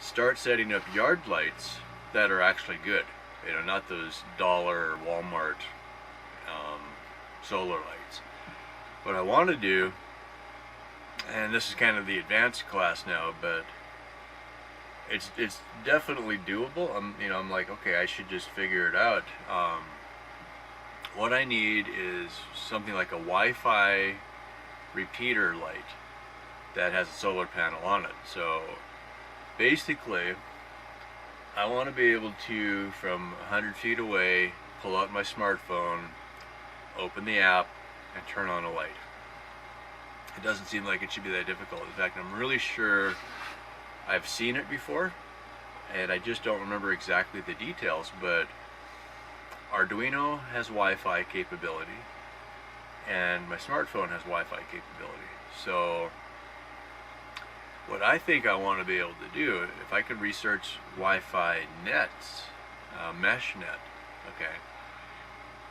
start setting up yard lights that are actually good. You know, not those dollar Walmart um, solar lights. What I want to do, and this is kind of the advanced class now, but it's definitely doable. I'm like, okay, I should just figure it out. What I need is something like a Wi-Fi repeater light that has a solar panel on it. So basically, I want to be able to, from 100 feet away, pull out my smartphone, open the app, and turn on a light. It doesn't seem like it should be that difficult. In fact, I'm really sure I've seen it before, and I just don't remember exactly the details, but Arduino has Wi-Fi capability, and my smartphone has Wi-Fi capability. So what I think I want to be able to do, if I could research Wi-Fi nets, mesh net, okay.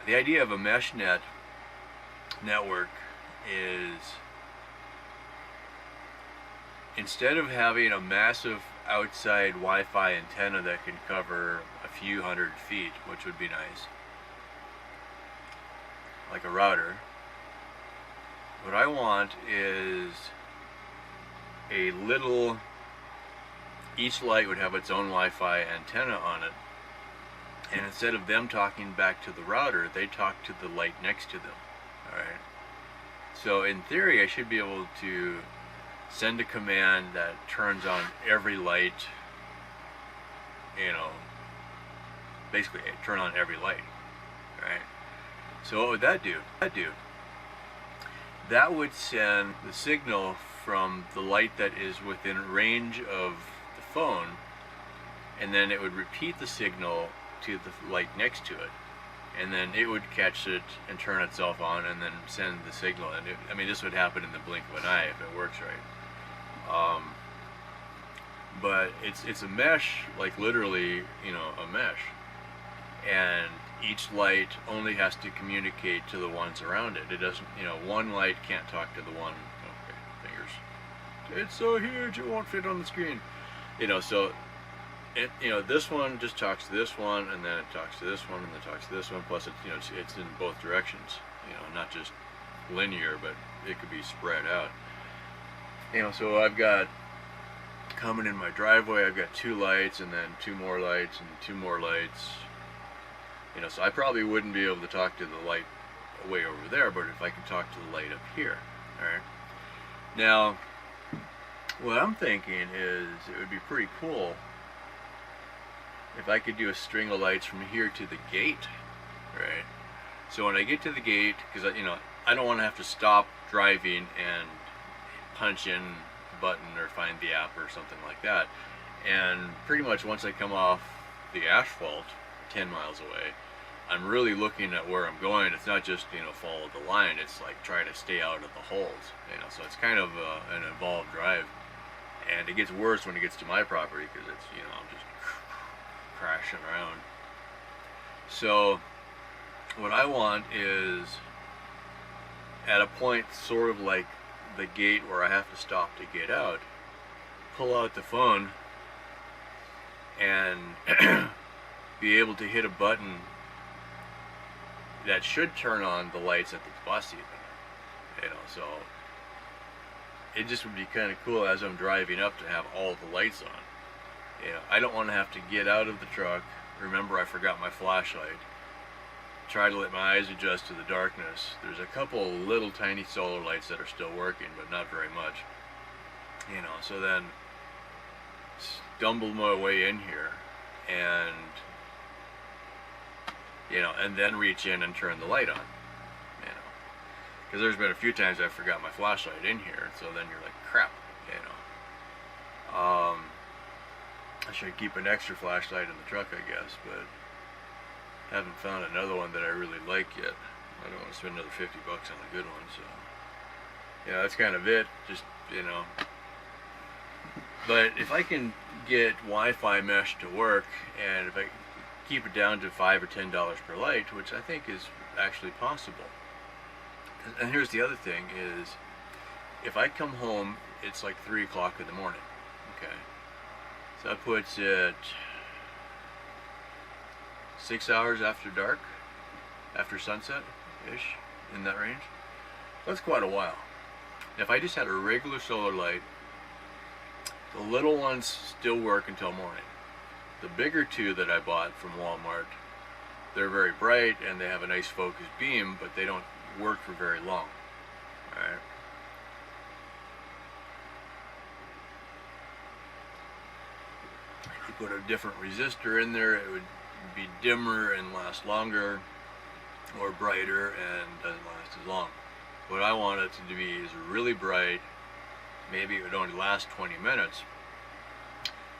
The idea of a mesh net network is, instead of having a massive outside Wi-Fi antenna that can cover a few 100 feet, which would be nice, like a router, what I want is a little, each light would have its own Wi-Fi antenna on it, and instead of them talking back to the router, they talk to the light next to them. Alright, so in theory I should be able to send a command that turns on every light, you know, basically turn on every light, right? So what would that do? That would send the signal from the light that is within range of the phone, and then it would repeat the signal to the light next to it, and then it would catch it and turn itself on and then send the signal. And I mean, this would happen in the blink of an eye if it works right. But it's a mesh, like literally, you know, a mesh, and each light only has to communicate to the ones around it. It doesn't, you know, one light can't talk to the one. Okay, fingers. It's so huge it won't fit on the screen. You know, so it, you know, this one just talks to this one, and then it talks to this one, and then talks to this one. Plus, it's, you know, it's in both directions. You know, not just linear, but it could be spread out. You know, so I've got, coming in my driveway, I've got 2 lights, and then 2 more lights, and 2 more lights. You know, so I probably wouldn't be able to talk to the light way over there, but if I could talk to the light up here, alright? Now, what I'm thinking is it would be pretty cool if I could do a string of lights from here to the gate, right? So when I get to the gate, because, you know, I don't want to have to stop driving and punch in a button or find the app or something like that. And pretty much once I come off the asphalt 10 miles away, I'm really looking at where I'm going. It's not just, you know, follow the line. It's like try to stay out of the holes, you know. So it's kind of an involved drive, and it gets worse when it gets to my property because it's, you know, I'm just crashing around. So what I want is, at a point sort of like the gate where I have to stop to get out, pull out the phone and be able to hit a button that should turn on the lights at the bus even, you know. So it just would be kind of cool as I'm driving up to have all the lights on. You know, I don't want to have to get out of the truck, remember I forgot my flashlight, try to let my eyes adjust to the darkness. There's a couple little tiny solar lights that are still working, but not very much, you know. So then stumble my way in here, and, you know, and then reach in and turn the light on, you know, because there's been a few times I forgot my flashlight in here. So then you're like, crap, you know. I should keep an extra flashlight in the truck, I guess, but haven't found another one that I really like yet. I don't want to spend another 50 bucks on a good one. So yeah, that's kind of it. Just, you know. But if I can get Wi-Fi mesh to work, and if I keep it down to $5 or $10 per light, which I think is actually possible. And here's the other thing is, if I come home, it's like 3 o'clock in the morning, okay? That puts it 6 hours after dark, after sunset-ish, in that range. That's quite a while. If I just had a regular solar light, the little ones still work until morning. The bigger two that I bought from Walmart, they're very bright and they have a nice focused beam, but they don't work for very long. Alright. If you put a different resistor in there, it would be dimmer and last longer, or brighter and doesn't last as long. What I want it to be is really bright. Maybe it would only last 20 minutes,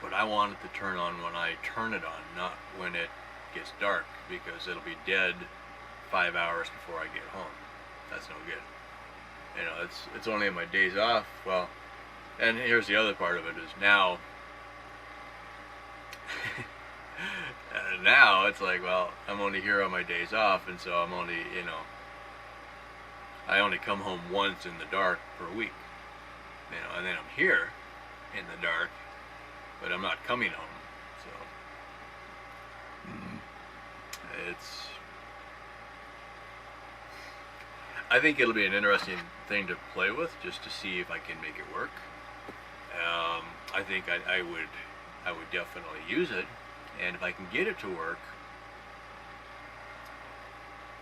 but I want it to turn on when I turn it on, not when it gets dark, because it'll be dead 5 hours before I get home. That's no good. You know, it's only on my days off. Well, and here's the other part of it is now. Now it's like, well, I'm only here on my days off, and so I'm only, you know, I only come home once in the dark per week. You know, and then I'm here in the dark, but I'm not coming home. So I think it'll be an interesting thing to play with, just to see if I can make it work. I think I would definitely use it, and if I can get it to work,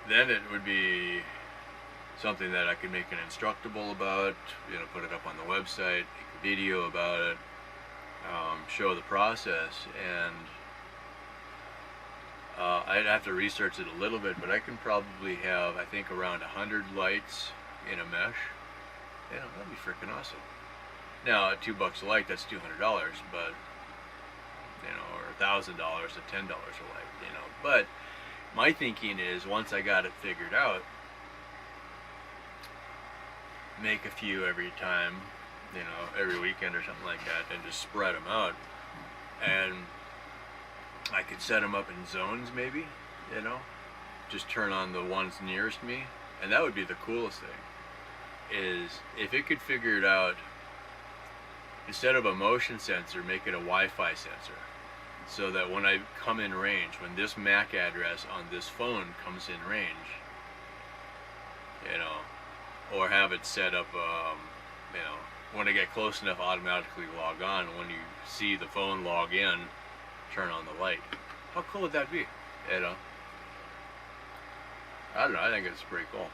then it would be something that I could make an instructable about, you know, put it up on the website, make a video about it, show the process, and I'd have to research it a little bit, but I can probably have, I think, around 100 lights in a mesh. You know, that'd be freaking awesome. Now, at $2 a light, that's $200, but, you know, or $1,000 at $10 a light, you know. But my thinking is, once I got it figured out, make a few every time, you know, every weekend or something like that, and just spread them out. And I could set them up in zones, maybe, you know, just turn on the ones nearest me. And that would be the coolest thing, is if it could figure it out, instead of a motion sensor, make it a Wi-Fi sensor, so that when I come in range, when this MAC address on this phone comes in range, you know, or have it set up, you know, when I get close enough, automatically log on. When you see the phone log in, turn on the light. How cool would that be? You know, I don't know. I think it's pretty cool.